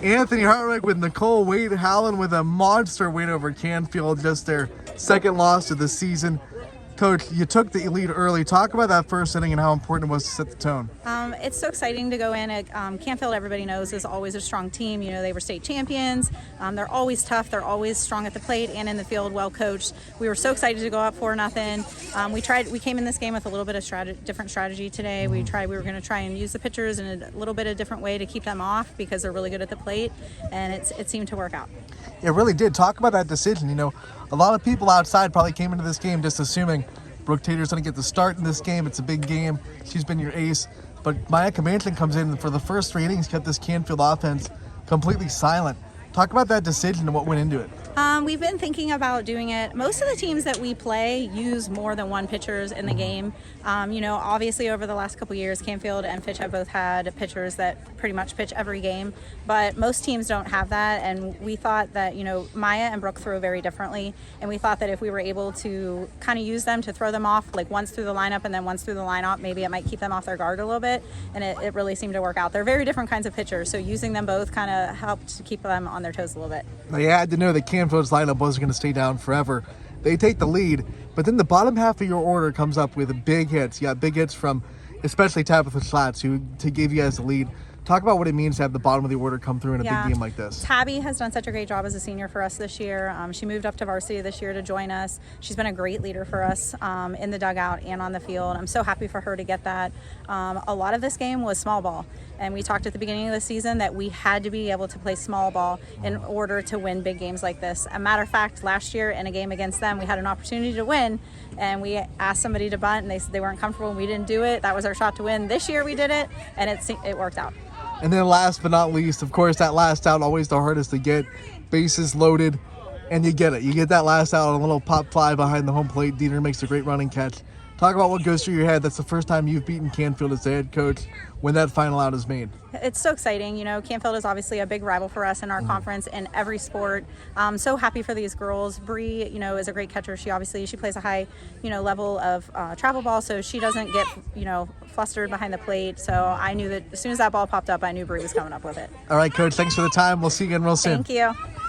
Anthony Hartwig with Nicole, Wayt, HOWLAND with a monster win over Canfield, just their second loss of the season. Coach, you took the lead early. Talk about that first inning and how important it was to set the tone. It's so exciting to go in. Canfield, everybody knows, is always a strong team. You know, they were state champions. They're always tough. They're always strong at the plate and in the field, well coached. We were so excited to go up 4-0. We came in this game with a little bit of different strategy today. We were going to try and use the pitchers in a little bit of different way to keep them off because they're really good at the plate, and it seemed to work out. It really did. Talk about that decision. You know, a lot of people outside probably came into this game just assuming Brooke Tater's going to get the start in this game. It's a big game. She's been your ace. But Maya Comanchen comes in and for the first 3 innings kept this Canfield offense completely silent. Talk about that decision and what went into it. We've been thinking about doing it. Most of the teams that we play use more than one pitchers in the game. You know, obviously over the last couple years, Canfield and Fitch have both had pitchers that pretty much pitch every game, but most teams don't have that. And we thought that, you know, Maya and Brooke throw very differently, and we thought that if we were able to kind of use them to throw them off, like once through the lineup and then once through the lineup, maybe it might keep them off their guard a little bit, and it really seemed to work out. They're very different kinds of pitchers, so using them both kind of helped to keep them on their toes a little bit. They had to know that Canfield's lineup wasn't going to stay down forever. They take the lead, but then the bottom half of your order comes up with big hits. You got big hits from especially Tabitha Schatz, who gave you guys the lead. Talk about what it means to have the bottom of the order come through in a big game like this. Tabby has done such a great job as a senior for us this year. She moved up to varsity this year to join us. She's been a great leader for us in the dugout and on the field. I'm so happy for her to get that. A lot of this game was small ball, and we talked at the beginning of the season that we had to be able to play small ball in order to win big games like this. A matter of fact, last year in a game against them, we had an opportunity to win, and we asked somebody to bunt, and they said they weren't comfortable, and we didn't do it. That was our shot to win. This year we did it, and it worked out. And then last but not least, of course, that last out, always the hardest to get. Bases loaded, and you get it. You get that last out on a little pop fly behind the home plate. Dieter makes a great running catch. Talk about what goes through your head. That's the first time you've beaten Canfield as the head coach when that final out is made. It's so exciting. You know, Canfield is obviously a big rival for us in our conference in every sport. I'm so happy for these girls. Bree, you know, is a great catcher. She plays a high, you know, level of travel ball, so she doesn't get, you know, flustered behind the plate. So I knew that as soon as that ball popped up, I knew Bree was coming up with it. All right, Coach, thanks for the time. We'll see you again real soon. Thank you.